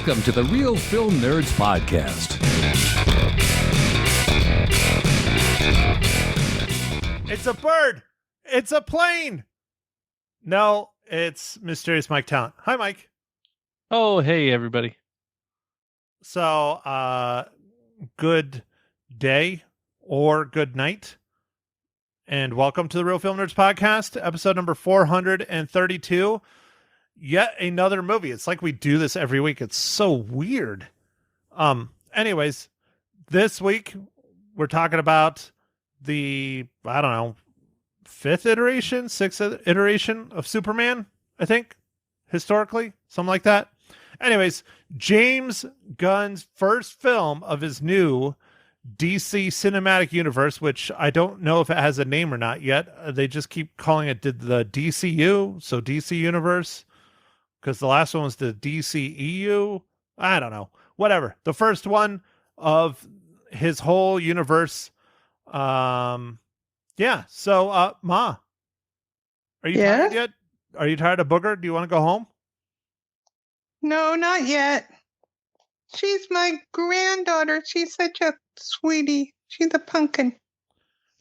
Welcome to the Real Film Nerds Podcast. It's a bird. It's a plane. No, it's Mysterious Mike Talent. Hi, Mike. Oh, hey, everybody. So, good day or good night, and welcome to the Real Film Nerds Podcast, episode number 432. Yet another movie. It's like we do this every week. It's so weird. Anyways, this week we're talking about the, I don't know, sixth iteration of Superman, I think, historically, something like that. Anyways, James Gunn's first film of his new DC cinematic universe, which I don't know if it has a name or not yet. They just keep calling it the DCU, so DC Universe, because the last one was the DCEU. I don't know. Whatever. The first one of his whole universe. Yeah. So, Ma, are you tired yet? Are you tired of Booger? Do you want to go home? No, not yet. She's my granddaughter. She's such a sweetie. She's a pumpkin.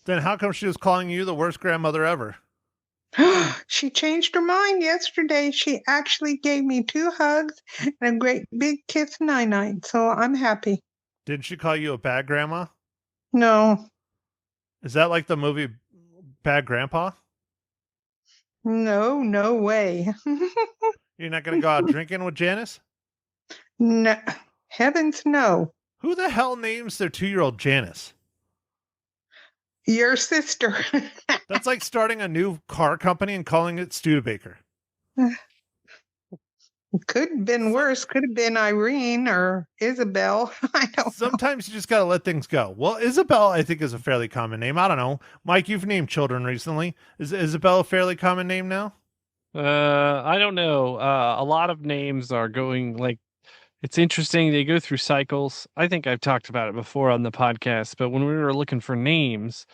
Then how come she was calling you the worst grandmother ever? She changed her mind yesterday. She actually gave me 2 hugs and a great big kiss night-night, so I'm happy. Didn't she call you a bad grandma? No. Is that like the movie Bad Grandpa? No, no way. You're not going to go out drinking with Janice? No. Heavens, no. Who the hell names their 2-year-old Janice? Your sister. That's like starting a new car company and calling it Studebaker. Could have been worse. Could have been Irene or Isabel. I don't know. Sometimes you just got to let things go. Well, Isabel, I think, is a fairly common name. I don't know. Mike, you've named children recently. Is Isabel a fairly common name now? I don't know. A lot of names are going it's interesting. They go through cycles. I think I've talked about it before on the podcast, but when we were looking for names,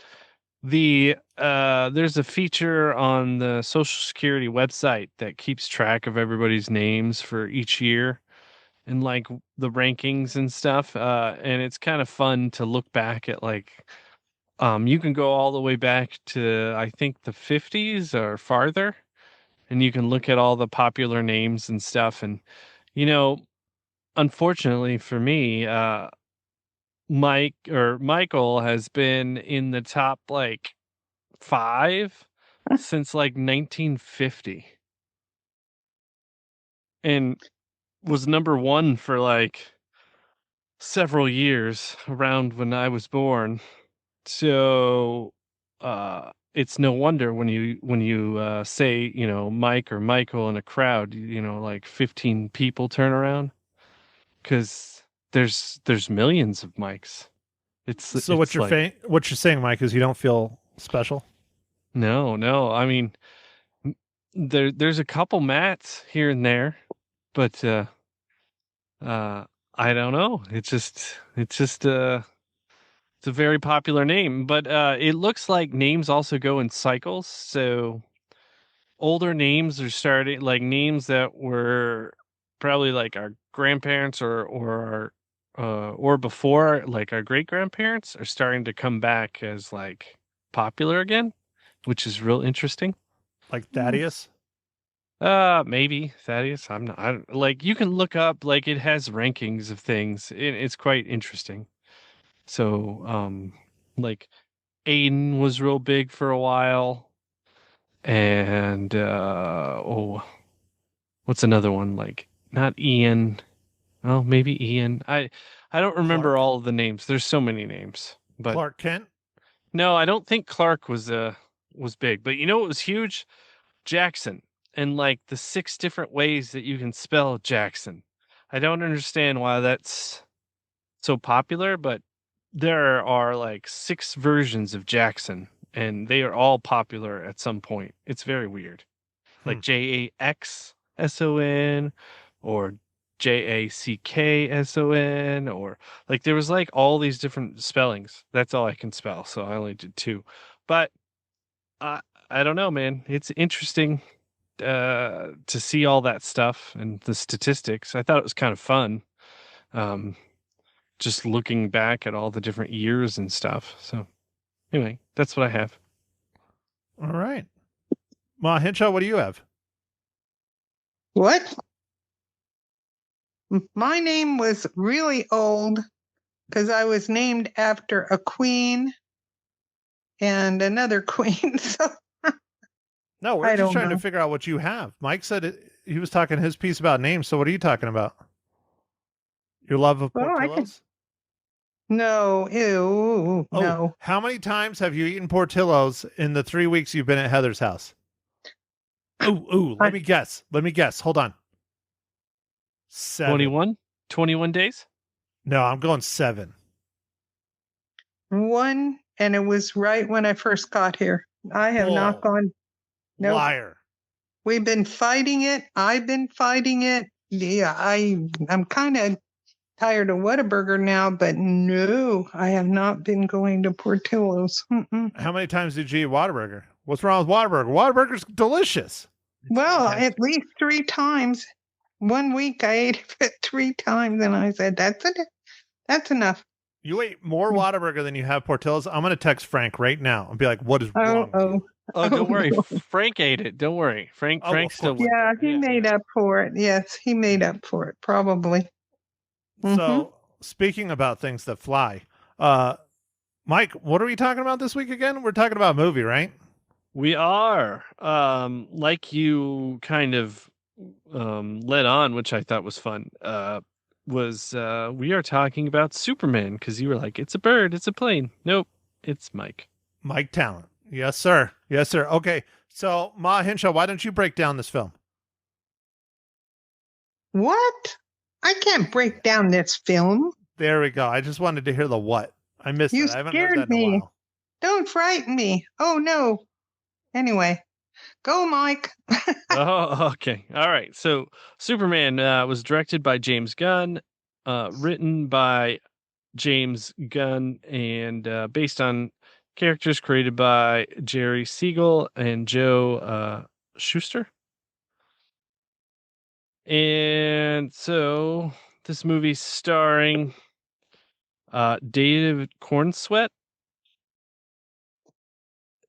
there's a feature on the Social Security website that keeps track of everybody's names for each year and like the rankings and stuff. And it's kind of fun to look back at you can go all the way back to, I think, the 50s or farther, and you can look at all the popular names and stuff. And, unfortunately for me, Michael has been in the top 5 since 1950 and was number 1 for several years around when I was born. So it's no wonder when you say Mike or Michael in a crowd, 15 people turn around, because there's millions of Mikes. So what you're saying, Mike, is you don't feel special? No. I mean, there's a couple Matts here and there, but I don't know. It's a very popular name, but it looks like names also go in cycles. So older names are starting, names that were probably our grandparents or before, our great grandparents, are starting to come back as popular again, which is real interesting. Like Thaddeus? Maybe Thaddeus. You can look up, it has rankings of things. It's quite interesting. So, Aiden was real big for a while, and what's another one? Not Ian. Oh, maybe Ian. I don't remember all of the names. There's so many names. But Clark Kent? No, I don't think Clark was big. But it was huge? Jackson. And the 6 different ways that you can spell Jackson. I don't understand why that's so popular, but there are 6 versions of Jackson, and they are all popular at some point. It's very weird. Jackson or Jackson, or there was all these different spellings. That's all I can spell, so I only did 2. But I don't know, man. It's interesting to see all that stuff and the statistics. I thought it was kind of fun. Just looking back at all the different years and stuff. So anyway, that's what I have. All right. Ma Henshaw, what do you have? What? My name was really old because I was named after a queen and another queen. So No, we're I just don't trying know. to figure out what you have. Mike said he was talking his piece about names. So what are you talking about? Your love of Well, I Portillo's? no, ew, Oh, no. how many times have you eaten Portillo's in the 3 weeks you've been at Heather's house? Ooh, let me guess. Hold on. 7. 21 days? No, I'm going 7. One, and it was right when I first got here. I have not Bull. gone. Nope. Liar. We've been fighting it. I've been fighting it. Yeah, I'm kind of tired of Whataburger now, but no, I have not been going to Portillo's. Mm-mm. How many times did you eat Whataburger? What's wrong with Whataburger? Whataburger's delicious. Well, at least 3 times. One week I ate it 3 times, and I said, that's enough. You ate more Whataburger than you have Portillo's. I'm going to text Frank right now and be like, what is wrong with you? Oh, don't worry. no. Frank ate it. Don't worry. Frank Oh, of still course. went Yeah, there. he made up for it. Yes, he made up for it, probably. So, speaking about things that fly, Mike, what are we talking about this week again? We're talking about a movie, right? We are. Like you kind of led on, which I thought was fun. We are talking about Superman because you were like, it's a bird, it's a plane. Nope, it's Mike. Mike Talent. Yes, sir. Yes, sir. Okay. So, Ma Henshaw, why don't you break down this film? What? I can't break down this film. There we go. I just wanted to hear the what. I missed You it. I haven't heard scared that in a me. while. Don't frighten me. Oh, no. Anyway, go, Mike. Oh, okay. All right. So Superman was directed by James Gunn, written by James Gunn, and based on characters created by Jerry Siegel and Joe Shuster. And so this movie's starring David Cornsweet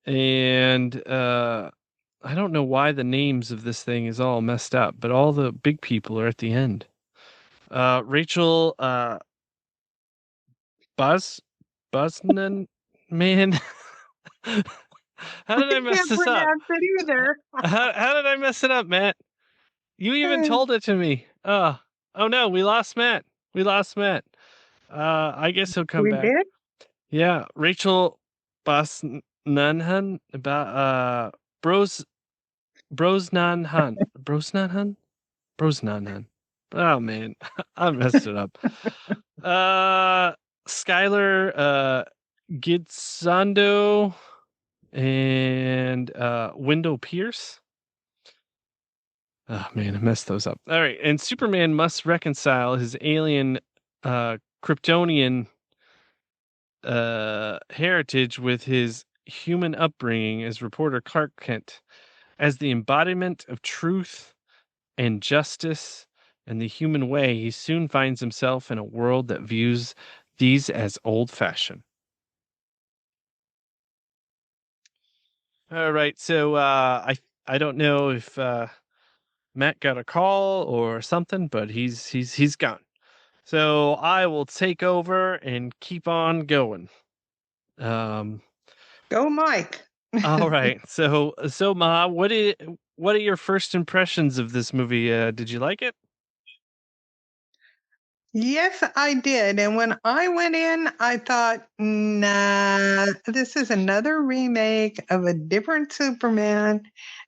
and I don't know why the names of this thing is all messed up, but all the big people are at the end. Rachel Brosnan, man. How did I mess this up? It either. How did I mess it up, Matt? You even told it to me. Oh no, we lost Matt. I guess he'll come back. We did? Yeah, Rachel Brosnahan, Brosnahan. Oh man, I messed it up. Skylar Gitzando and Wendell Pierce. Oh man, I messed those up. All right, and Superman must reconcile his alien Kryptonian heritage with his human upbringing as reporter Clark Kent. As the embodiment of truth and justice and the human way, he soon finds himself in a world that views these as old-fashioned. All right, so I don't know if Matt got a call or something, but he's gone. So I will take over and keep on going. Go, Mike. All right. So Ma, what are your first impressions of this movie? Did you like it? Yes, I did. And when I went in, I thought, nah, this is another remake of a different Superman.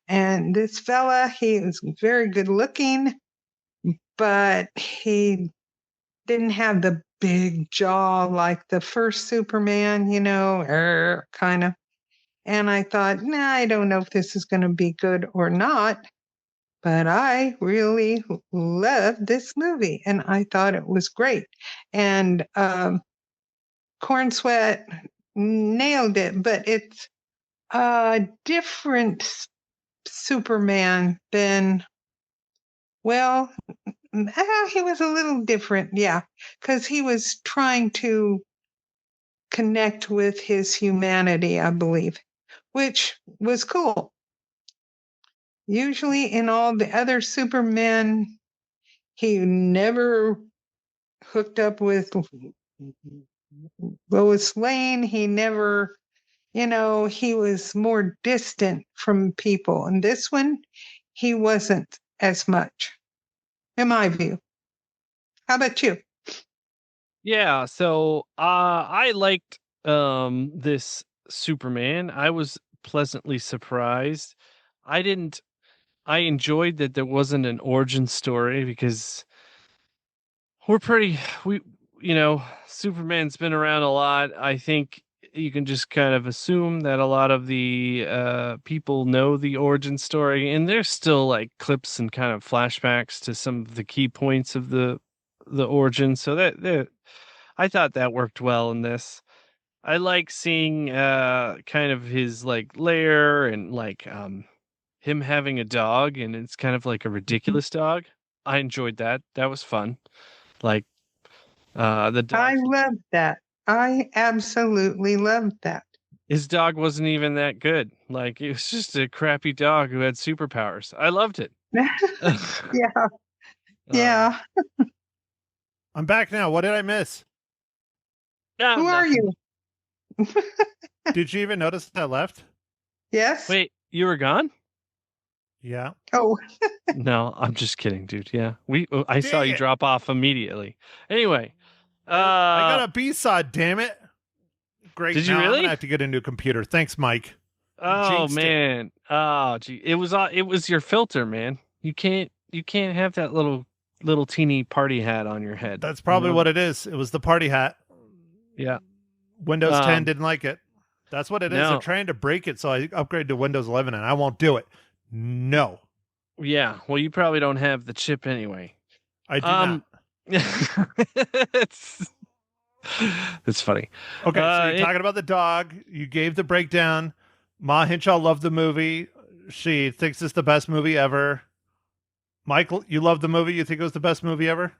And this fella, he was very good looking, but he didn't have the big jaw like the first Superman, kind of. And I thought, nah, I don't know if this is going to be good or not. But I really loved this movie, and I thought it was great. And Cornsweet nailed it, but it's a different Superman been, well, he was a little different, yeah, because he was trying to connect with his humanity, I believe, which was cool. Usually in all the other Supermen, he never hooked up with Lois Lane. He never, he was more distant from people. And this one, he wasn't as much, in my view. How about you? Yeah, so I liked this Superman. I was pleasantly surprised. I didn't I enjoyed that there wasn't an origin story because we're pretty we Superman's been around a lot. I think you can just kind of assume that a lot of the people know the origin story, and there's still like clips and kind of flashbacks to some of the key points of the origin. So that I thought that worked well in this. I like seeing kind of his like lair and like him having a dog, and it's kind of like a ridiculous dog. I enjoyed that. That was fun. Like the dog, I loved that. I absolutely loved that. his dog wasn't even that good. Like it was just a crappy dog who had superpowers. I loved it. Yeah. Yeah. I'm back now. What did I miss? No, Who are nothing. you? Did you even notice that I left? Yes. Wait, you were gone? Yeah. Oh, No, I'm just kidding, dude. Yeah, I saw Dang you it. drop off immediately. Anyway, I got a B-saw, damn it. Great. Did you now I'm really? gonna have to get a new computer. Thanks, Mike. oh jinxed it. man, oh gee, it was your filter, man. You can't have that little teeny party hat on your head. That's probably you know? what it is. It was the party hat. Yeah. Windows 10 Um, didn't like it. That's what it is. no. They're trying to break it, so I upgrade to Windows 11, and I won't do it. No, Yeah. Well, you probably don't have the chip anyway. I do not. it's funny. Okay, so you're it- talking about the dog. You gave the breakdown. Ma Hinshaw loved the movie. She thinks it's the best movie ever. Michael, you loved the movie. You think it was the best movie ever?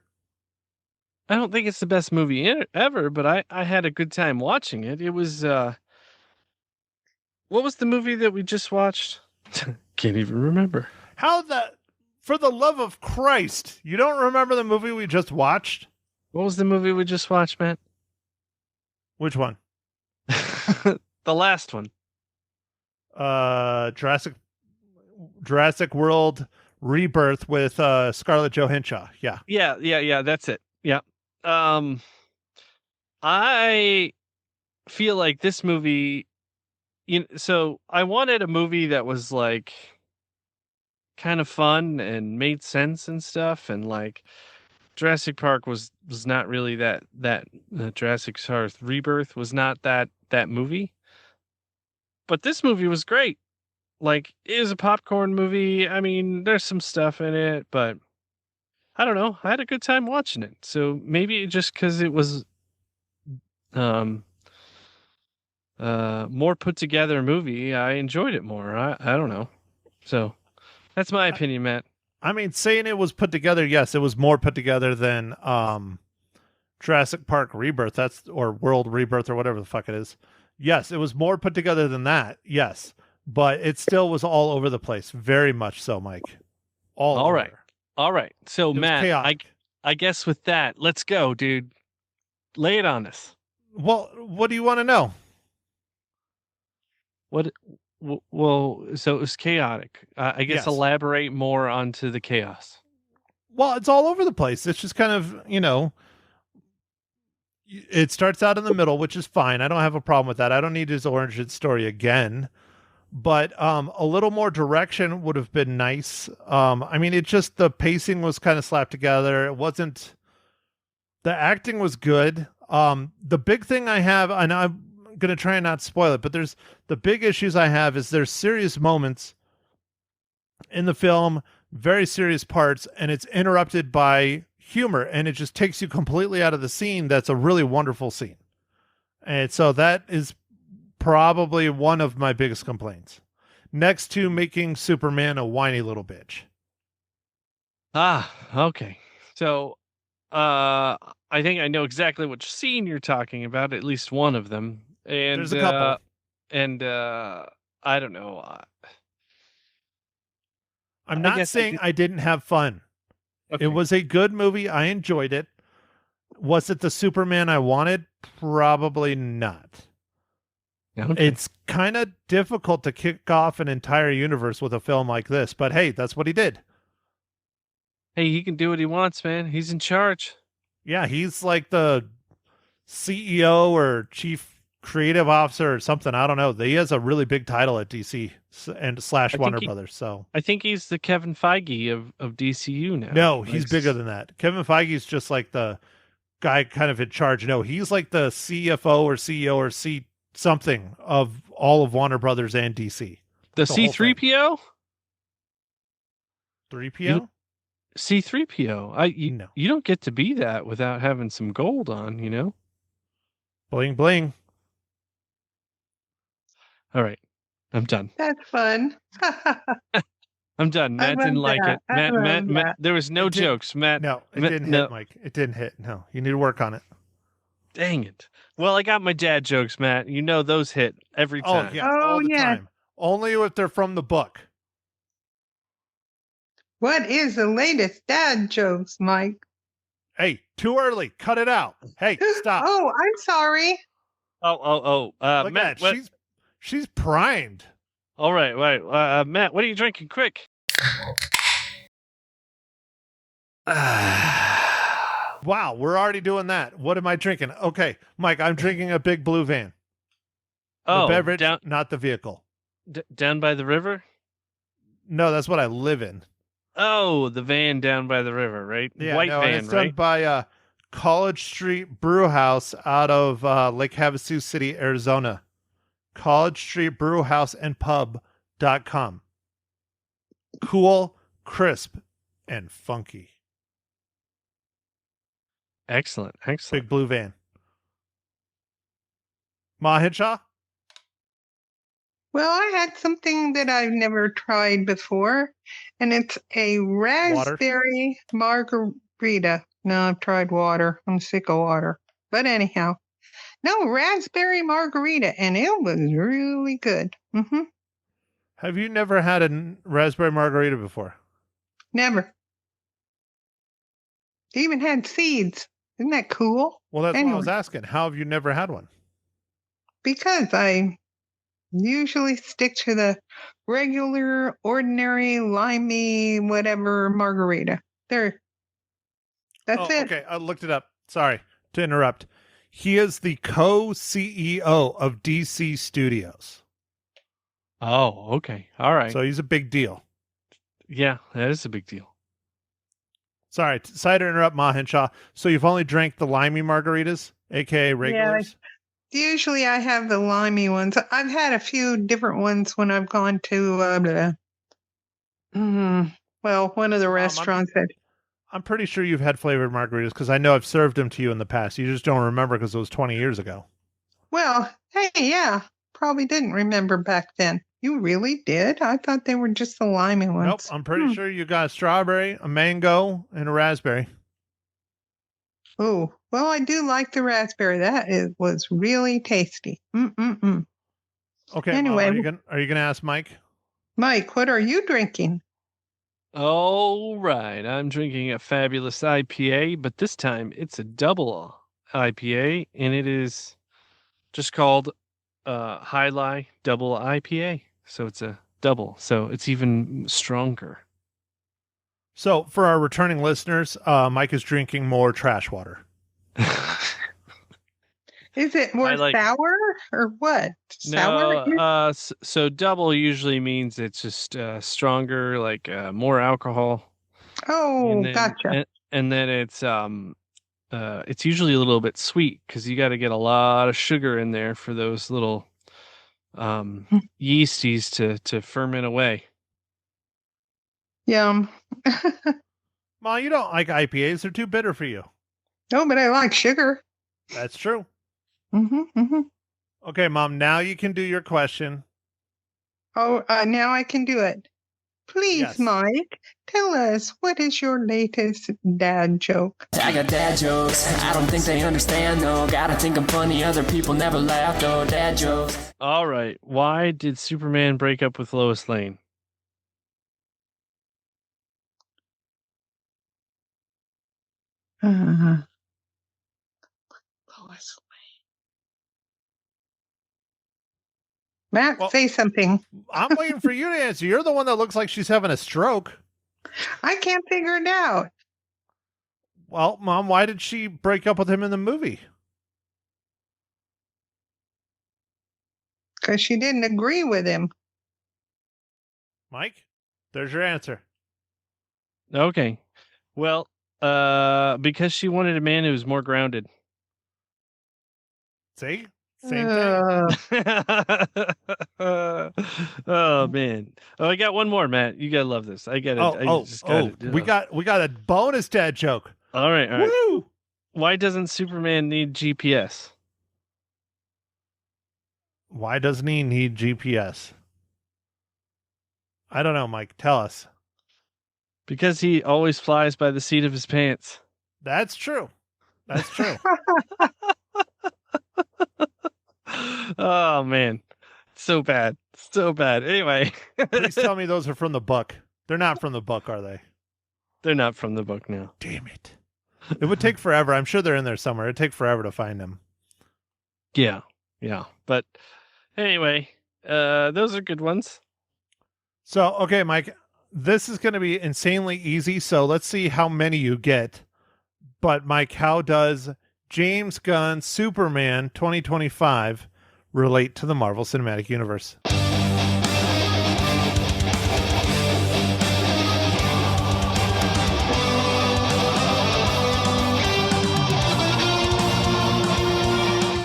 I don't think it's the best movie ever, but I had a good time watching it. It was what was the movie that we just watched? Can't even remember. How the, for the love of Christ, you don't remember the movie we just watched? What was the movie we just watched, Matt? Which one? The last one. Jurassic World Rebirth with Scarlett Johansson. Yeah. Yeah, that's it. Yeah. I feel like this movie, so I wanted a movie that was like kind of fun and made sense and stuff, and like Jurassic Park was not really that Jurassic Park Rebirth was not that movie. But this movie was great. Like, it was a popcorn movie. I mean, there's some stuff in it, but I don't know. I had a good time watching it. So maybe just because it was more put together movie, I enjoyed it more. I don't know. So that's my opinion, Matt. I mean, saying it was put together, yes, it was more put together than Jurassic Park Rebirth. Or World Rebirth or whatever the fuck it is. Yes, it was more put together than that. Yes. But it still was all over the place. Very much so, Mike. All over. All right. So It was Matt, chaotic. I guess with that, let's go, dude. Lay it on us. Well, what do you want to know? Well, so it was chaotic. I guess Yes. elaborate more onto the chaos. Well, it's all over the place. It's just kind of, it starts out in the middle, which is fine. I don't have a problem with that. I don't need his origin story again. But a little more direction would have been nice. I mean, it just, the pacing was kind of slapped together. It wasn't, the acting was good. The big thing I have, and I'm going to try and not spoil it, but there's the big issues I have is there's serious moments in the film, very serious parts, and it's interrupted by humor, and it just takes you completely out of the scene. That's a really wonderful scene. And so that is probably one of my biggest complaints. next to making Superman a whiny little bitch. Okay. So, I think I know exactly which scene you're talking about, at least one of them. And There's a couple. I don't know. I'm I not guess saying I didn't have fun. Okay. It was a good movie. I enjoyed it. Was it the Superman I wanted? Probably not. Okay. It's kind of difficult to kick off an entire universe with a film like this, but hey, that's what he did. Hey, he can do what he wants, man. He's in charge. Yeah, he's like the CEO or chief creative officer or something. I don't know. He has a really big title at DC and / Warner Brothers. So I think he's the Kevin Feige of DCU now. no, he's bigger than that. Kevin Feige's just like the guy kind of in charge. No, he's like the CFO or CEO or C something of all of Warner Brothers and DC. The whole thing. C3PO? 3PO? C3PO. No. You don't get to be that without having some gold on, you know? Bling bling. All right. I'm done. That's fun. I'm done. I Matt didn't love like that. it. I love Matt, that. there was no It didn't- jokes. Matt, No, it Ma- didn't no. hit, Mike. It didn't hit. No, you need to work on it. Dang it. Well, I got my dad jokes, Matt. You know those hit every time. Oh, yeah, Oh, all the yeah. time. Only if they're from the book. What is the latest dad jokes, Mike? Hey, too early. Cut it out. Hey, stop. Oh, I'm sorry. Oh. Look Matt, at that. She's primed. all right. Matt, what are you drinking? Quick. Wow, we're already doing that. What am I drinking? Okay, Mike, I'm drinking a Big Blue Van. The beverage, not the vehicle. Down by the river? No, that's what I live in. Oh, the van down by the river, right? Yeah, White no, and van, it's done right? by College Street Brew House out of Lake Havasu City, Arizona. College Street Brew House and Pub.com. Cool, crisp, and funky. Excellent. Big Blue Van. Ma Hinshaw? Well, I had something that I've never tried before, and it's a raspberry margarita. No, I've tried water. I'm sick of water. But anyhow, no, raspberry margarita, and it was really good. Have you never had a raspberry margarita before? Never. They even had seeds. Isn't that cool? Well, that's what I Anyway. was asking. How have you never had one? Because I usually stick to the regular, ordinary, limey, whatever margarita. That's it. Okay, I looked it up. Sorry to interrupt. He is the co-CEO of DC Studios. Oh, okay. All right. So he's a big deal. Yeah, that is a big deal. Sorry to interrupt, Ma Henshaw. So you've only drank the limey margaritas, aka regulars? Usually I have the limey ones. I've had a few different ones when I've gone to, one of the restaurants. I'm pretty sure you've had flavored margaritas because I know I've served them to you in the past. You just don't remember because it was 20 years ago. Well, hey, yeah, probably didn't remember back then. You really did? I thought they were just the limey ones. Nope, I'm pretty sure you got a strawberry, a mango, and a raspberry. Oh, well, I do like the raspberry. Was really tasty. Okay, Anyway. Mom, are you gonna ask Mike? Mike, what are you drinking? All right. I'm drinking a fabulous IPA, but this time it's a double IPA, and it is just called High Lie Double IPA. So it's a double. So it's even stronger. So for our returning listeners, Mike is drinking more trash water. Is it more sour or what? Sour? No, so double usually means it's just stronger, like more alcohol. Oh, gotcha. And then it's usually a little bit sweet because you got to get a lot of sugar in there for those little yeasties to ferment away. Yum. Ma, you don't like IPAs. They're too bitter for you. No, but I like sugar. That's true. Mm-hmm. Okay, Mom, now you can do your question. Oh, now I can do it. Please, Yes. Mike, tell us, what is your latest dad joke? I got dad jokes, I don't think they understand though. Gotta think I'm funny, other people never laugh though. Dad jokes. All right. Why did Superman break up with Lois Lane? Lois. Matt, Well- say something. I'm waiting for you to answer. You're the one that looks like she's having a stroke. I can't figure it out. Well, Mom, why did she break up with him in the movie? Because she didn't agree with him. Mike, there's your answer. Okay. Well, because she wanted a man who was more grounded. See? Same thing. Oh man. Oh, I got one more, Matt. You gotta love this. I got it. We got a bonus dad joke. All right. Woo! Why doesn't Superman need GPS? Why doesn't he need GPS? I don't know, Mike. Tell us. Because he always flies by the seat of his pants. That's true. That's true. Oh man. So bad. So bad. Anyway. Please tell me those are from the book. They're not from the book, are they? They're not from the book now. Damn it. It would take forever. I'm sure they're in there somewhere. It'd take forever to find them. Yeah. Yeah. But anyway, those are good ones. So, okay, Mike, this is going to be insanely easy. So let's see how many you get. But Mike, how does James Gunn's Superman 2025 relate to the Marvel Cinematic Universe?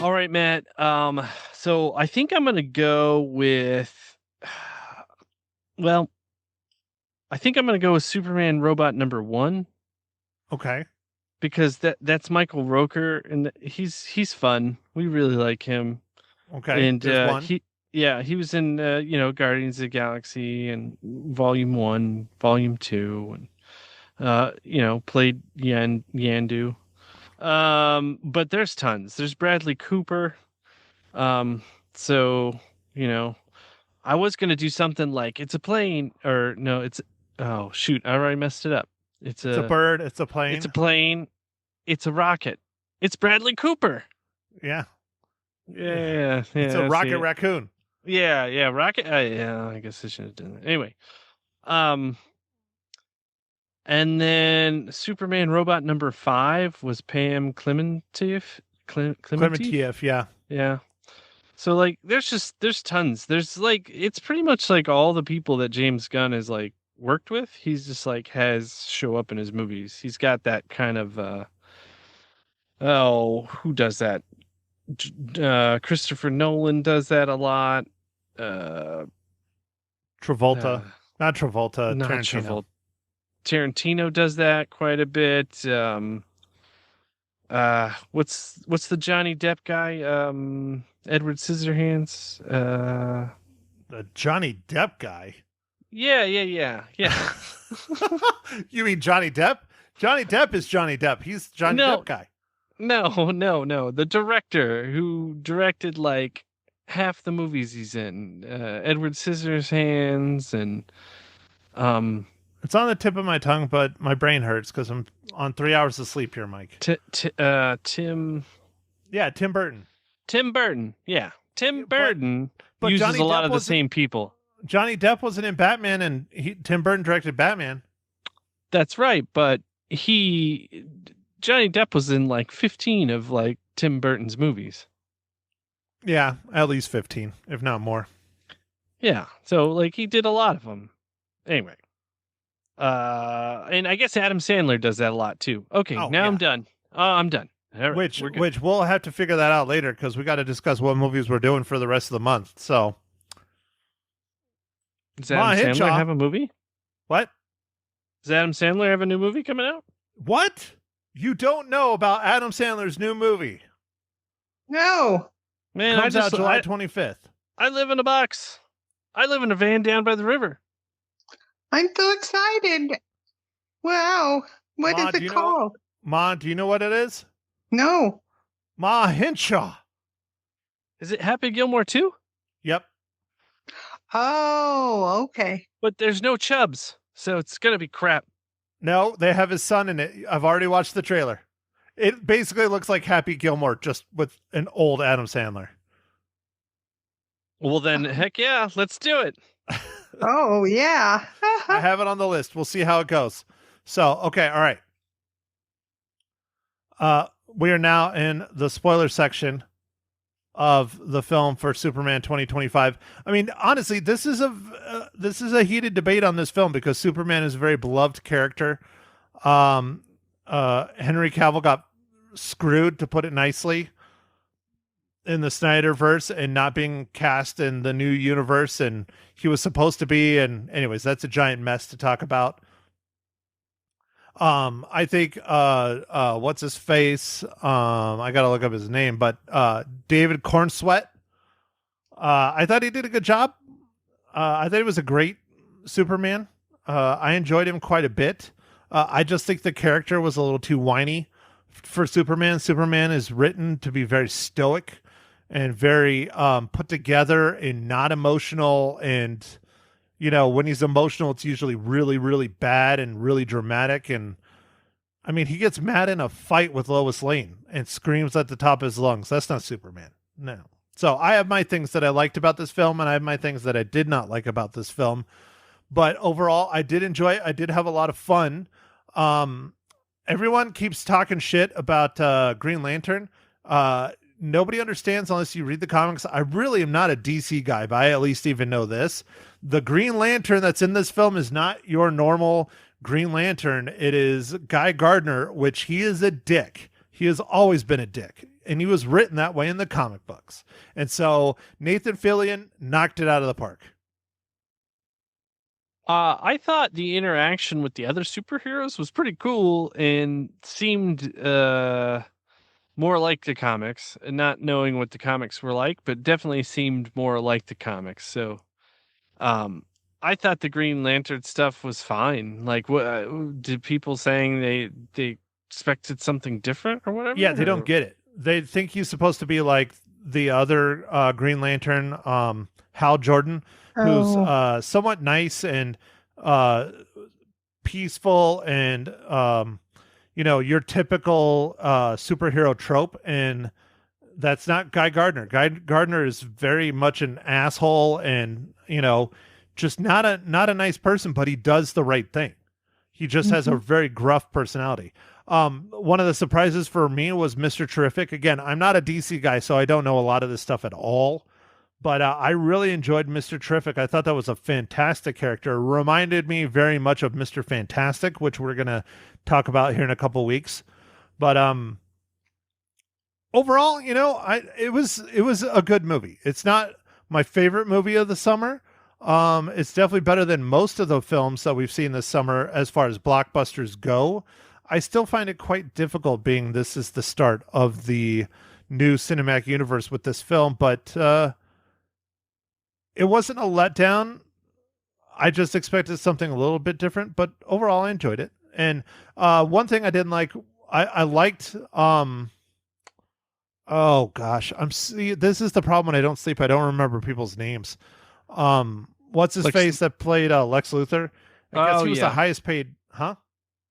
All right, Matt. So I think I'm gonna go with well, I think I'm gonna go with Superman Robot number 1 Okay. because that's Michael Rooker and he's fun. We really like him. Okay. And There's one. he was in Guardians of the Galaxy and Volume 1, Volume 2 and played Yandu. But there's tons. There's Bradley Cooper. So, I was going to do something like it's a plane or no, oh shoot, I already messed it up. It's a bird. It's a plane. It's a plane. It's a rocket. It's Bradley Cooper. Yeah. Yeah. It's a rocket raccoon. Yeah, rocket. Yeah, I guess I should have done that. Anyway, and then Superman Robot number 5 was Pam Clementif. Clementif, yeah. Yeah. So like, there's tons. There's like, it's pretty much like all the people that James Gunn has like worked with. He's just like has show up in his movies. He's got that kind of. Who does that? Christopher Nolan does that a lot. Travolta. Not Not Tarantino. Travolta. Tarantino does that quite a bit. What's the Johnny Depp guy? Edward Scissorhands. The Johnny Depp guy. Yeah. You mean Johnny Depp? Johnny Depp is Johnny Depp. He's Johnny No. Depp guy. No. The director who directed like half the movies he's in. Edward Scissorhands and It's on the tip of my tongue, but my brain hurts because I'm on 3 hours of sleep here, Mike. Tim Yeah, Tim Burton. Yeah. Tim But- Burton but uses Johnny a lot Depp of the wasn't- same people. Johnny Depp wasn't in Batman, and Tim Burton directed Batman. That's right, but Johnny Depp was in like 15 of like Tim Burton's movies. Yeah, at least 15, if not more. Yeah, so like he did a lot of them. Anyway, and I guess Adam Sandler does that a lot too. Okay, Oh, now yeah. I'm done. I'm done. All right, Which we're good. which we'll have to figure that out later because we got to discuss what movies we're doing for the rest of the month. So Does Adam hit Sandler y'all. have a movie? what? Does Adam Sandler have a new movie coming out? What? You don't know about Adam Sandler's new movie? No. Man, Comes out July 25th. I live in a box. I live in a van down by the river. I'm so excited. Wow. What Ma, is do it you know- called? Ma, do you know what it is? No. Ma Hinshaw. Is it Happy Gilmore too? Yep. Oh, okay. But there's no Chubs, so it's gonna be crap. No, they have his son in it. I've already watched the trailer. It basically looks like Happy Gilmore, just with an old Adam Sandler. Well then, heck yeah, let's do it. Oh, yeah. I have it on the list. We'll see how it goes. So, okay, all right. We are now in the spoiler section of the film for Superman 2025. I mean, honestly, this is a heated debate on this film because Superman is a very beloved character. Henry Cavill got screwed, to put it nicely, in the Snyderverse and not being cast in the new universe, and he was supposed to be. And anyways, that's a giant mess to talk about. I think what's his face? I gotta look up his name, but David Cornsweet. I thought he did a good job. I thought he was a great Superman. I enjoyed him quite a bit. I just think the character was a little too whiny for Superman. Superman is written to be very stoic and very put together and not emotional. And, you know, when he's emotional, it's usually really, really bad and really dramatic. And I mean, he gets mad in a fight with Lois Lane and screams at the top of his lungs. That's not Superman. No. So I have my things that I liked about this film, and I have my things that I did not like about this film. But overall, I did enjoy it. I did have a lot of fun. Everyone keeps talking shit about Green Lantern. Nobody understands unless you read the comics. I really am not a DC guy, but I at least even know this. The Green Lantern that's in this film is not your normal Green Lantern. It is Guy Gardner, which he is a dick. He has always been a dick. And he was written that way in the comic books. And so Nathan Fillion knocked it out of the park. I thought the interaction with the other superheroes was pretty cool and seemed more like the comics, and not knowing what the comics were like, but definitely seemed more like the comics. So I thought the Green Lantern stuff was fine. Like, what did people saying they expected something different or whatever? Yeah, they don't get it. They think he's supposed to be like the other Green Lantern, Hal Jordan, who's somewhat nice and peaceful and you know, your typical superhero trope. And that's not Guy Gardner. Guy Gardner is very much an asshole and, you know, just not a nice person, but he does the right thing. He just has a very gruff personality. One of the surprises for me was Mr. Terrific. Again, I'm not a DC guy, so I don't know a lot of this stuff at all. But I really enjoyed Mr. Terrific. I thought that was a fantastic character. Reminded me very much of Mr. Fantastic, which we're going to talk about here in a couple weeks. But overall, you know, it was a good movie. It's not my favorite movie of the summer. It's definitely better than most of the films that we've seen this summer as far as blockbusters go. I still find it quite difficult, being this is the start of the new cinematic universe with this film, but it wasn't a letdown. I just expected something a little bit different, but overall I enjoyed it. And one thing I didn't like, I liked oh gosh, this is the problem when I don't sleep. I don't remember people's names. What's his face that played Lex Luthor? I guess he was the highest paid, huh?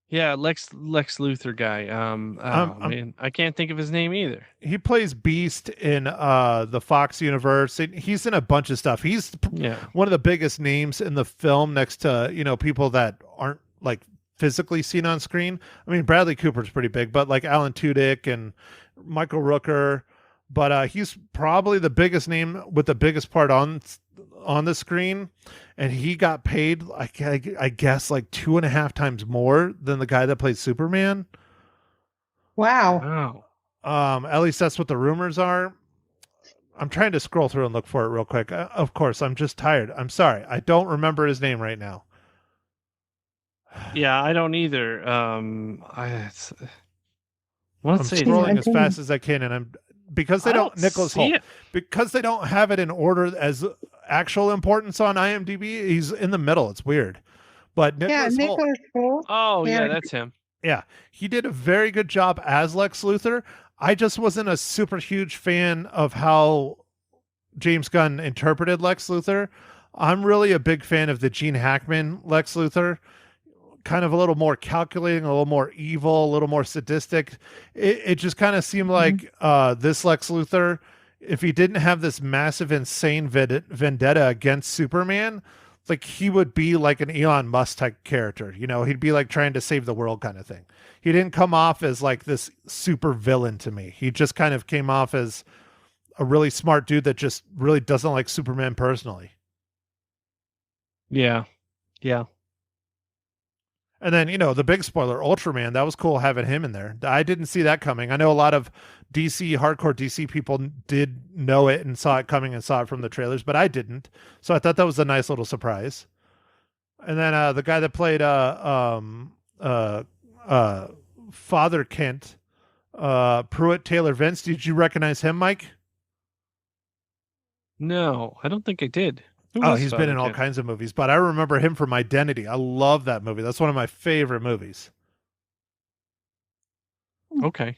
Yeah, Lex Luthor guy. Man, I can't think of his name either. He plays Beast in the Fox universe. He's in a bunch of stuff. He's one of the biggest names in the film, next to, you know, people that aren't like physically seen on screen. I mean, Bradley Cooper's pretty big, but like Alan Tudyk and Michael Rooker. But he's probably the biggest name with the biggest part on the screen, and he got paid I guess like 2.5 times more than the guy that played Superman. Wow. At least that's what the rumors are. I'm trying to scroll through and look for it real quick. Of course, I'm just tired. I'm sorry. I don't remember his name right now. Yeah, I don't either. I'm scrolling as fast as I can, and because they don't Nicholas Hoult, because they don't have it in order actual importance on IMDb. He's in the middle. It's weird. But Yeah, Nicholas Hoult, Nicholas Hoult. Oh, yeah, Yeah. that's him. yeah, he did a very good job as Lex Luthor. I just wasn't a super huge fan of how James Gunn interpreted Lex Luthor. I'm really a big fan of the Gene Hackman Lex Luthor. Kind of a little more calculating, a little more evil, a little more sadistic. It just kind of seemed like this Lex Luthor, if he didn't have this massive, insane vendetta against Superman, like he would be like an Elon Musk type character. You know, he'd be like trying to save the world kind of thing. He didn't come off as like this super villain to me. He just kind of came off as a really smart dude that just really doesn't like Superman personally. Yeah. Yeah. And then, you know, the big spoiler, Ultraman, that was cool having him in there. I didn't see that coming. I know a lot of hardcore DC people did know it and saw it coming and saw it from the trailers, but I didn't. So I thought that was a nice little surprise. And then the guy that played Father Kent, Pruitt Taylor Vince, did you recognize him, Mike? No, I don't think I did. Who Oh, was he's Father been in all Kent? kinds of movies, but I remember him from Identity. I love that movie. That's one of my favorite movies. Okay.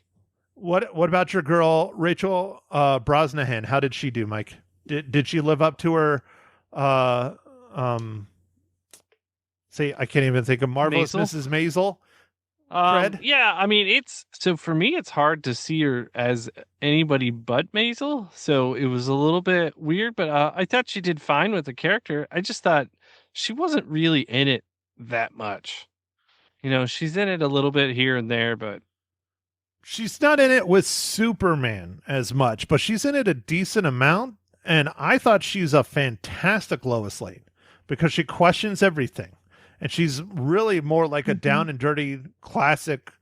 What about your girl Rachel Brosnahan? How did she do, Mike? Did she live up to her say I can't even think of Marvelous Maisel? Mrs. Maisel? Fred? Yeah, I mean, it's so for me, it's hard to see her as anybody but Maisel. So it was a little bit weird, but I thought she did fine with the character. I just thought she wasn't really in it that much. You know, she's in it a little bit here and there, but She's not in it with Superman as much, but she's in it a decent amount. And I thought she's a fantastic Lois Lane because she questions everything. And she's really more like a down and dirty classic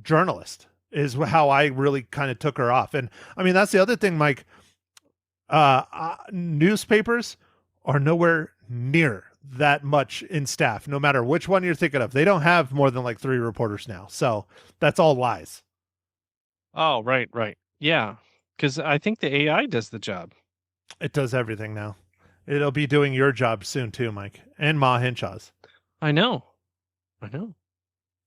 journalist is how I really kind of took her off. And I mean, that's the other thing, Mike. Newspapers are nowhere near that much in staff, no matter which one you're thinking of. They don't have more than like 3 reporters now. So that's all lies. oh, right. Yeah, because I think the AI does the job. It does everything now. It'll be doing your job soon too, Mike, and Ma Hinshaw's. I know. Hey,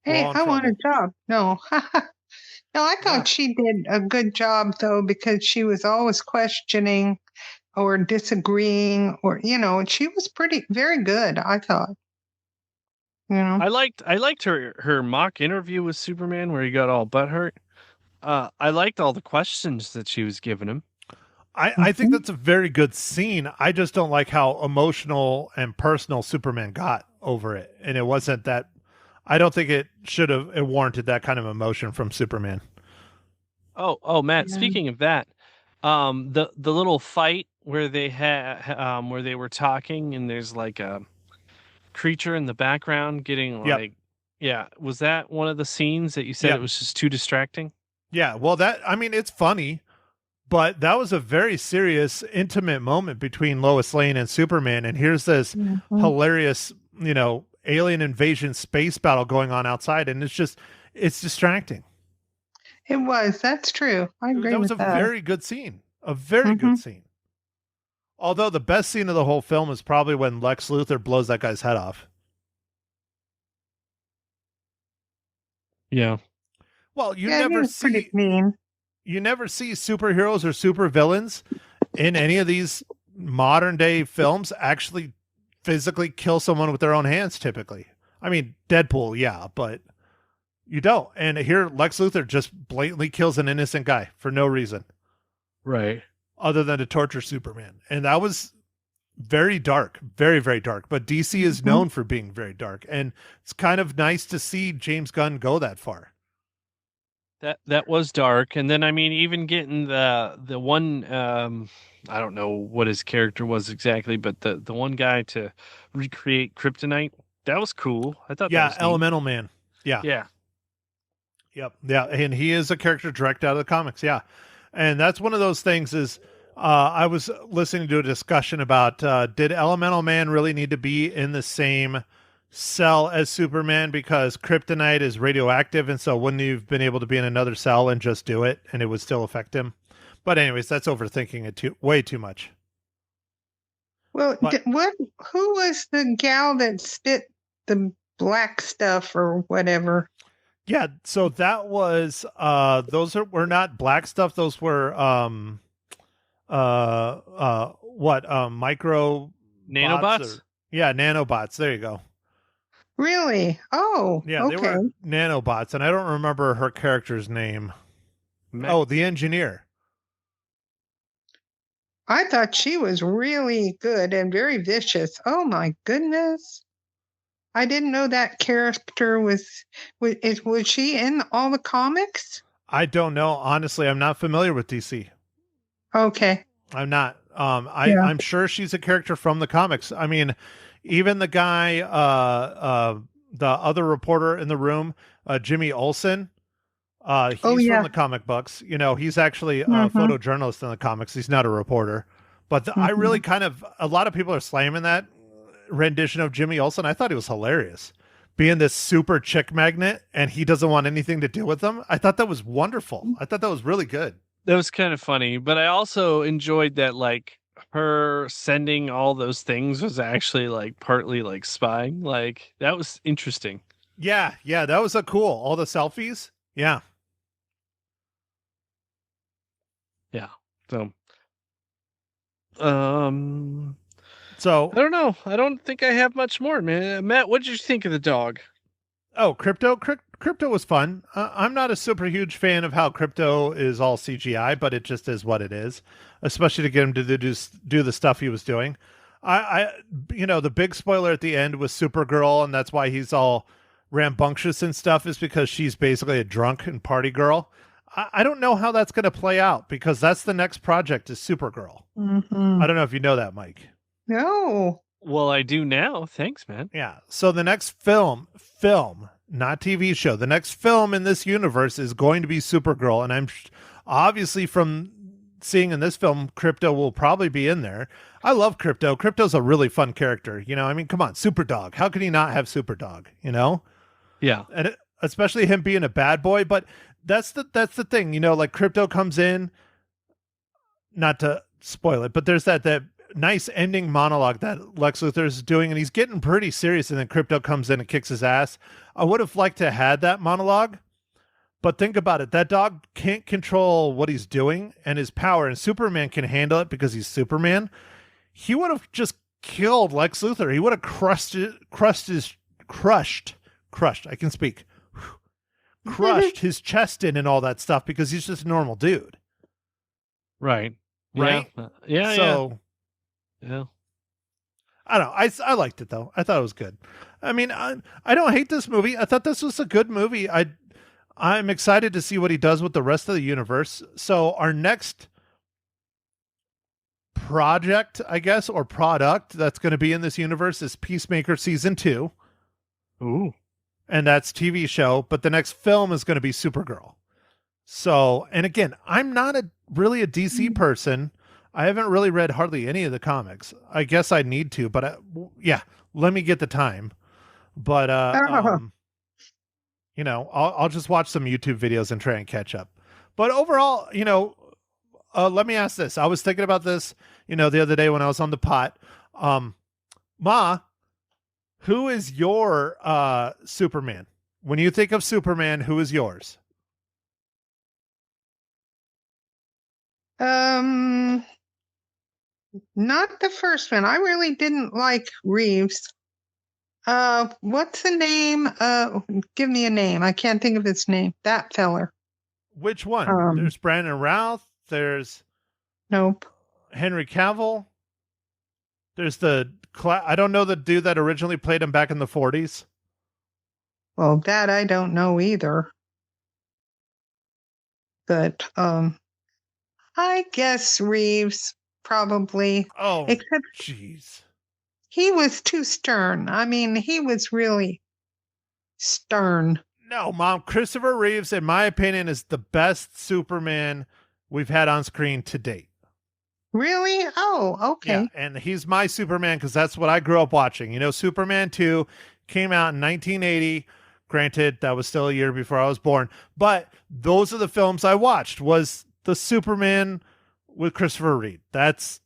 We're all in I want a job. No. No, I thought Yeah. she did a good job though, because she was always questioning or disagreeing or, and she was very good, I thought. I liked her mock interview with Superman where he got all butthurt. I liked all the questions that she was giving him. I think that's a very good scene. I just don't like how emotional and personal Superman got over it. And it wasn't that, I don't think it warranted that kind of emotion from Superman. Oh, Matt. Yeah. Speaking of that, the little fight where they where they were talking and there's like a creature in the background getting Yep. like, yeah, was that one of the scenes that you said Yep. it was just too distracting? Yeah, well, it's funny, but that was a very serious, intimate moment between Lois Lane and Superman. And here's this hilarious, alien invasion space battle going on outside. And it's distracting. It was. That's true. I agree That was with a that. very good scene. A very good scene. Although the best scene of the whole film is probably when Lex Luthor blows that guy's head off. Yeah. Well, you Yeah, he never was pretty see mean. superheroes or super villains in any of these modern day films actually physically kill someone with their own hands typically. I mean, Deadpool, yeah, but you don't. And here Lex Luthor just blatantly kills an innocent guy for no reason Right. other than to torture Superman. And that was very dark, very, very dark. But DC is known for being very dark. And it's kind of nice to see James Gunn go that far. That was dark. And then I mean even getting the one I don't know what his character was exactly, but the one guy to recreate Kryptonite, that was cool. I thought that Yeah, was neat. Elemental Man. Yeah. Yeah. Yep. Yeah. And he is a character direct out of the comics. Yeah. And that's one of those things is I was listening to a discussion about did Elemental Man really need to be in the same cell as Superman because kryptonite is radioactive. And so wouldn't he have been able to be in another cell and just do it and it would still affect him? But anyways, that's overthinking it way too much. Well, But- who was the gal that spit the black stuff or whatever? Yeah, so that was were not black stuff. Those were micro Nanobots? yeah, nanobots. There you go. Really? Oh, Yeah, they okay. were nanobots, and I don't remember her character's name. Oh, the engineer. I thought she was really good and very vicious. Oh my goodness. I didn't know that character was she in all the comics? I don't know. Honestly, I'm not familiar with DC. Okay. I'm not. Yeah. I'm sure she's a character from the comics. I mean, even the guy, the other reporter in the room, Jimmy Olsen, he's yeah. from the comic books. You know, he's actually a Mhm. photojournalist in the comics. He's not a reporter. But I really a lot of people are slamming that rendition of Jimmy Olsen. I thought he was hilarious. Being this super chick magnet and he doesn't want anything to do with them. I thought that was wonderful. I thought that was really good. That was kind of funny, but I also enjoyed that like her sending all those things was actually like partly like spying. Like that was interesting. Yeah, that was a cool. All the selfies. Yeah. So um So, I don't know. I don't think I have much more, man. Matt, what did you think of the dog? Crypto was fun. I'm not a super huge fan of how Crypto is all CGI, but it just is what it is, especially to get him to do the stuff he was doing. The big spoiler at the end was Supergirl, and that's why he's all rambunctious and stuff, is because she's basically a drunk and party girl. I don't know how that's going to play out, because that's the next project is Supergirl. Mhm. I don't know if you know that, Mike. No. Well, I do now. Thanks, man. Yeah. So the next film, not TV show, the next film in this universe is going to be Supergirl. And I'm obviously from seeing in this film, Crypto will probably be in there. I love Crypto. Crypto's a really fun character. You know, I mean, come on, Superdog. How can he not have Superdog? You know? Yeah. And especially him being a bad boy. But that's the thing, you know, like Crypto comes in, not to spoil it, but there's that nice ending monologue that Lex Luthor is doing, and he's getting pretty serious, and then Crypto comes in and kicks his ass. I would have liked to have had that monologue, but think about it. That dog can't control what he's doing and his power, and Superman can handle it because he's Superman. He would have just killed Lex Luthor. He would have crushed, I can speak. Crushed his chest in and all that stuff because he's just a normal dude. Right. Right? Yeah. So, Yeah. I don't know. I liked it though. I thought it was good. I mean, I don't hate this movie. I thought this was a good movie. I'm excited to see what he does with the rest of the universe. So our next project, I guess, or product that's going to be in this universe is Peacemaker season 2. Ooh. And that's TV show, but the next film is going to be Supergirl. So, and again, I'm not really a DC person. I haven't really read hardly any of the comics. I guess I need to, but let me get the time. But I'll just watch some YouTube videos and try and catch up. But overall, let me ask this. I was thinking about this, the other day when I was on the pot. Ma, who is your Superman? When you think of Superman, who is yours? Not the first one. I really didn't like Reeves. What's the name? Give me a name. I can't think of his name. That feller. Which one? There's Brandon Routh. There's Nope. Henry Cavill. There's I don't know the dude that originally played him back in the 40s. Well, that I don't know either. But I guess Reeves probably. Oh, Except jeez. he was too stern. I mean, he was really stern. No, Mom, Christopher Reeves, in my opinion, is the best Superman we've had on screen to date. Really? Oh, okay. Yeah, and he's my Superman because that's what I grew up watching. Superman 2 came out in 1980. Granted, that was still a year before I was born. But those are the films I watched, was the Superman with Christopher Reeve. That's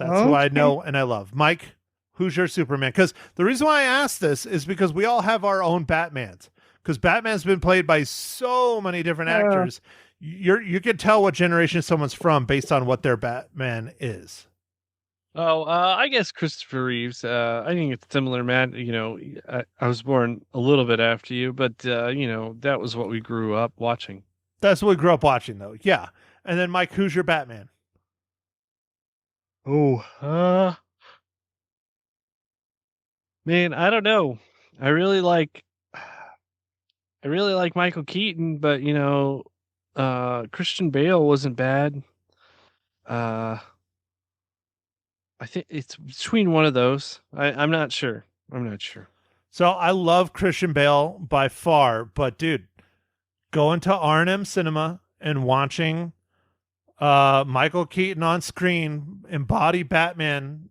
That's who I Okay. know and I love. Mike, who's your Superman? Because the reason why I asked this is because we all have our own Batmans. Because Batman's been played by so many different actors. You can tell what generation someone's from based on what their Batman is. Oh, I guess Christopher Reeves. I think it's similar, Matt. You know, I was born a little bit after you, but you know, that was what we grew up watching. That's what we grew up watching, though. Yeah. And then, Mike, who's your Batman? Oh, man, I don't know. I really like Michael Keaton, but you know, Christian Bale wasn't bad. I think it's between one of those. I'm not sure. So I love Christian Bale by far, but dude, going to R&M Cinema and watching Michael Keaton on screen embody Batman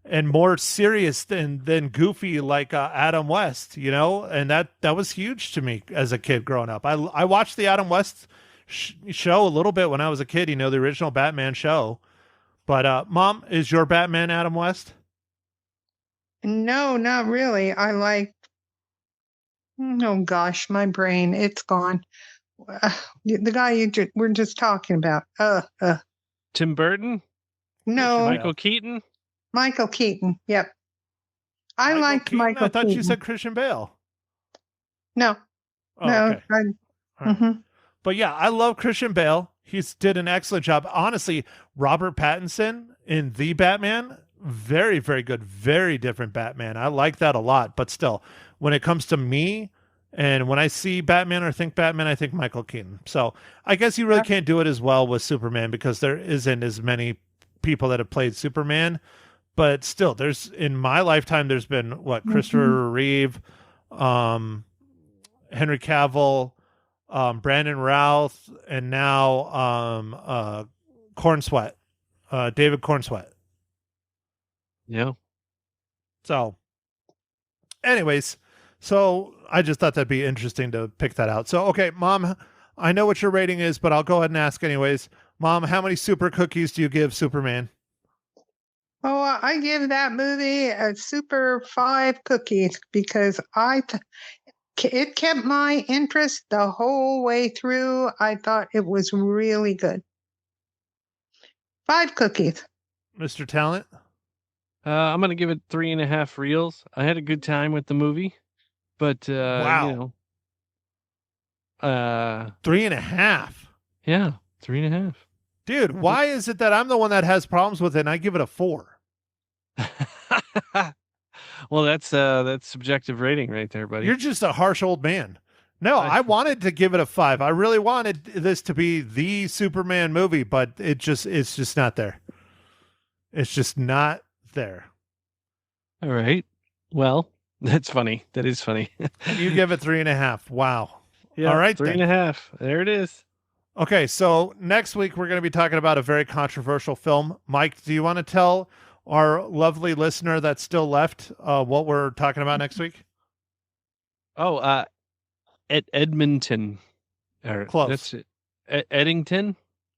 and more serious than goofy like Adam West, you know, and that was huge to me as a kid growing up. I watched the Adam West show a little bit when I was a kid, you know, the original Batman show. But Mom, is your Batman Adam West? No, not really. I like, oh gosh, my brain, it's gone. The guy we're just talking about. Tim Burton, No, Michael Keaton. Michael Keaton. Yep. I liked Keaton? Michael I thought Keaton. you said Christian Bale. No, Oh, no. okay. All right. Mhm. But yeah, I love Christian Bale. He's did an excellent job. Honestly, Robert Pattinson in The Batman, very, very good. Very different Batman. I like that a lot. But still, when it comes to me and when I see Batman or think Batman, I think Michael Keaton. So I guess you really can't do it as well with Superman because there isn't as many people that have played Superman. But still, in my lifetime, there's been Christopher Reeve, Henry Cavill, Brandon Routh, and now Cornsweet, David Cornsweet. Yeah. So, anyways, so I just thought that'd be interesting to pick that out. So, okay, Mom, I know what your rating is, but I'll go ahead and ask anyways. Mom, how many super cookies do you give Superman? Oh, I give that movie a super 5 cookies because it kept my interest the whole way through. I thought it was really good. 5 cookies. Mr. Talent? I'm gonna give it 3.5 reels. I had a good time with the movie, but Wow. you know, 3.5. yeah, 3.5. Dude, why is it that I'm the one that has problems with it and I give it a 4? Well, that's subjective rating right there, buddy. You're just a harsh old man. No, I wanted to give it a 5. I really wanted this to be the Superman movie, but it's just not there. It's just not there. All right. Well, that's funny. That is funny. You give it 3.5. Wow. Yeah, All right, 3.5. There it is. Okay, so next week we're going to be talking about a very controversial film. Mike, do you want to tell our lovely listener that's still left what we're talking about next week? Oh, at Edmonton. Or Close. That's it. Eddington?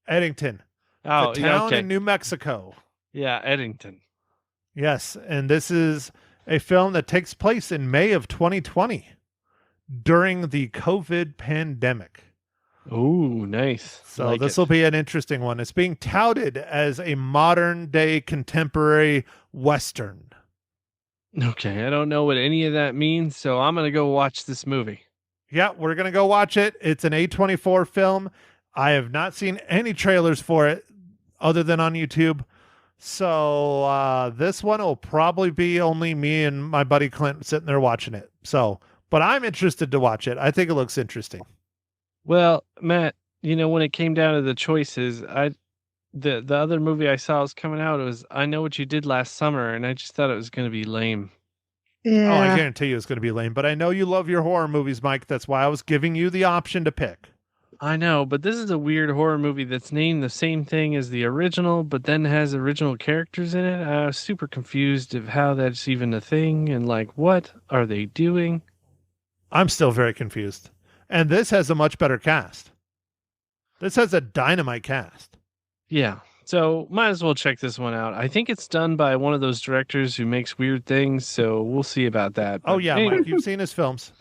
Eddington. Oh, the yeah, town okay. in New Mexico. Yeah, Eddington. Yes, and this is a film that takes place in May of 2020 during the COVID pandemic. Oh, nice. So Like this it. will be an interesting one. It's being touted as a modern day contemporary Western. Okay, I don't know what any of that means, so I'm going to go watch this movie. Yeah, we're going to go watch it. It's an A24 film. I have not seen any trailers for it other than on YouTube. So this one will probably be only me and my buddy Clint sitting there watching it. So, but I'm interested to watch it. I think it looks interesting. Well, Matt, you know, when it came down to the choices, the other movie I saw was coming out. It was I Know What You Did Last Summer, and I just thought it was going to be lame. Yeah. Oh, I guarantee you it's going to be lame. But I know you love your horror movies, Mike. That's why I was giving you the option to pick. I know, but this is a weird horror movie that's named the same thing as the original, but then has original characters in it. I was super confused of how that's even a thing, and like, what are they doing? I'm still very confused. And this has a much better cast. This has a dynamite cast. Yeah, So might as well check this one out. I think it's done by one of those directors who makes weird things, so we'll see about that. Oh But yeah, anyway, Mike, you've seen his films.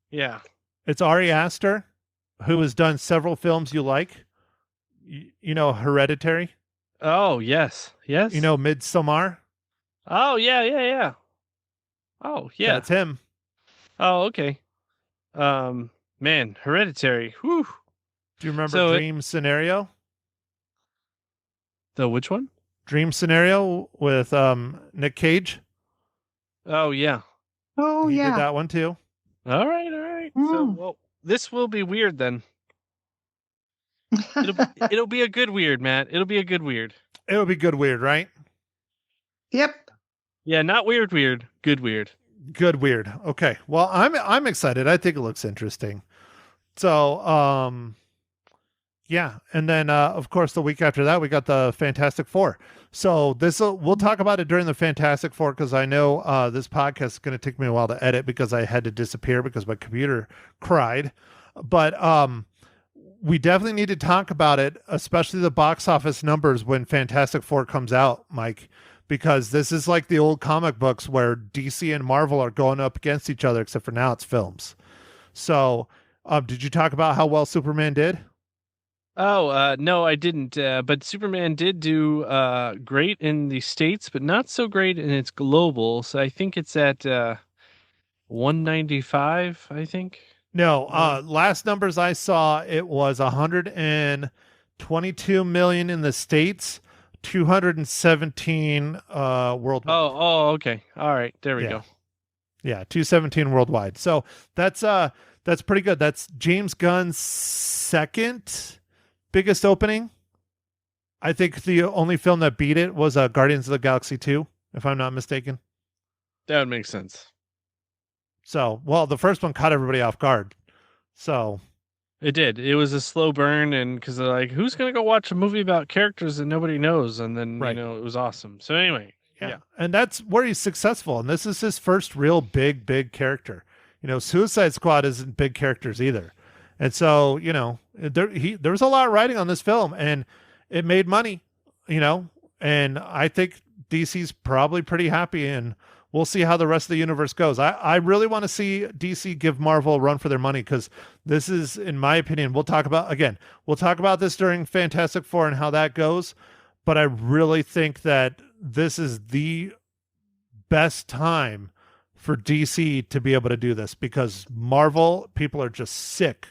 yeah. It's Ari Aster, who has done several films you like. You know, Hereditary. Oh, yes. Yes. You know, Midsommar. Oh, yeah. Oh, yeah. That's him. Oh, okay. Man, Hereditary. Whew. Do you remember So Dream Scenario? The which one? Dream Scenario with Nick Cage. Oh, yeah. Oh, He yeah. did that one too. All right. So, Mm. well, this will be weird then. It'll be a good weird, Matt. It'll be a good weird. It would be good weird, right? Yep. Yeah, not weird, good weird. Good weird. Okay. Well, I'm excited. I think it looks interesting. So, yeah, and then of course the week after that we got the Fantastic Four. So we'll talk about it during the Fantastic Four because I know this podcast is going to take me a while to edit because I had to disappear because my computer cried. But we definitely need to talk about it, especially the box office numbers when Fantastic Four comes out, Mike, because this is like the old comic books where DC and Marvel are going up against each other, except for now it's films. So, did you talk about how well Superman did? Oh, no, I didn't. But Superman did do great in the States, but not so great in its global. So I think it's at 195, I think. No, last numbers I saw, it was 122 million in the States, 217 worldwide. Oh, okay. All right. There we Yeah. go. Yeah, 217 worldwide. So that's pretty good. That's James Gunn's second biggest opening. I think the only film that beat it was Guardians of the Galaxy 2, if I'm not mistaken. That would make sense. So, well, the first one caught everybody off guard. So, It did. It was a slow burn, and because they're like, who's going to go watch a movie about characters that nobody knows? And then, Right. it was awesome. So anyway, yeah. And that's where he's successful. And this is his first real big character. Suicide Squad isn't big characters either. And so, there was a lot riding on this film and it made money, and I think DC's probably pretty happy, and we'll see how the rest of the universe goes. I really want to see DC give Marvel a run for their money because this is, in my opinion, we'll talk about this during Fantastic Four and how that goes. But I really think that this is the best time for DC to be able to do this because Marvel people are just sick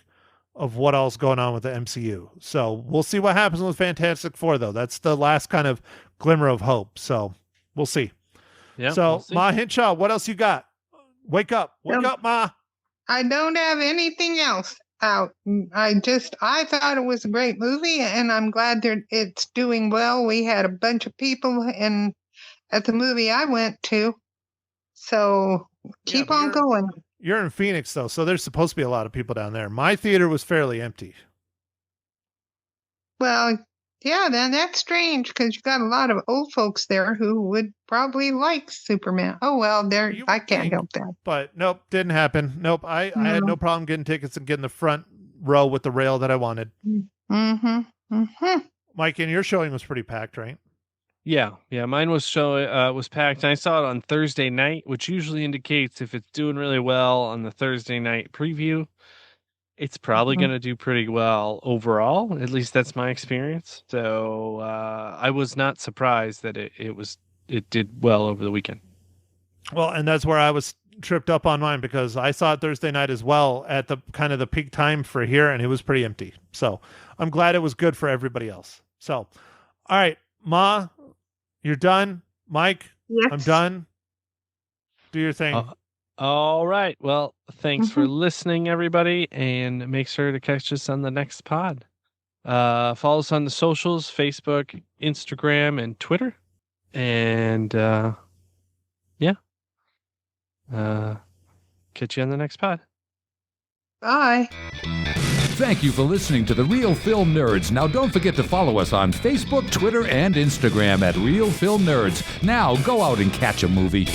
of what else going on with the MCU. So we'll see what happens with Fantastic Four, though. That's the last kind of glimmer of hope. So we'll see. Yeah. So we'll see. Ma Hinshaw, what else you got? Wake up, Ma. I don't have anything else out. I thought it was a great movie, and I'm glad that it's doing well. We had a bunch of people at the movie I went to, so keep but on going. You're in Phoenix, though, so there's supposed to be a lot of people down there. My theater was fairly empty. Well, yeah, then that's strange because you got a lot of old folks there who would probably like Superman. Oh well, You I would can't think. help that. But nope, didn't happen. Nope, I had No. no problem getting tickets and getting the front row with the rail that I wanted. Mm-hmm. Mm-hmm. Mike, and your showing was pretty packed, right? Yeah. Mine was was packed. And I saw it on Thursday night, which usually indicates if it's doing really well on the Thursday night preview, it's probably Mhm. going to do pretty well overall. At least that's my experience. So I was not surprised that it did well over the weekend. Well, and that's where I was tripped up on mine because I saw it Thursday night as well at the kind of the peak time for here, and it was pretty empty. So I'm glad it was good for everybody else. So, all right, Ma, you're done. Mike, Yes. I'm done. Do your thing. All right. Well, thanks for listening, everybody, and make sure to catch us on the next pod. Follow us on the socials, Facebook, Instagram, and Twitter. And catch you on the next pod. Bye. Thank you for listening to The Real Film Nerds. Now, don't forget to follow us on Facebook, Twitter, and Instagram at Real Film Nerds. Now, go out and catch a movie.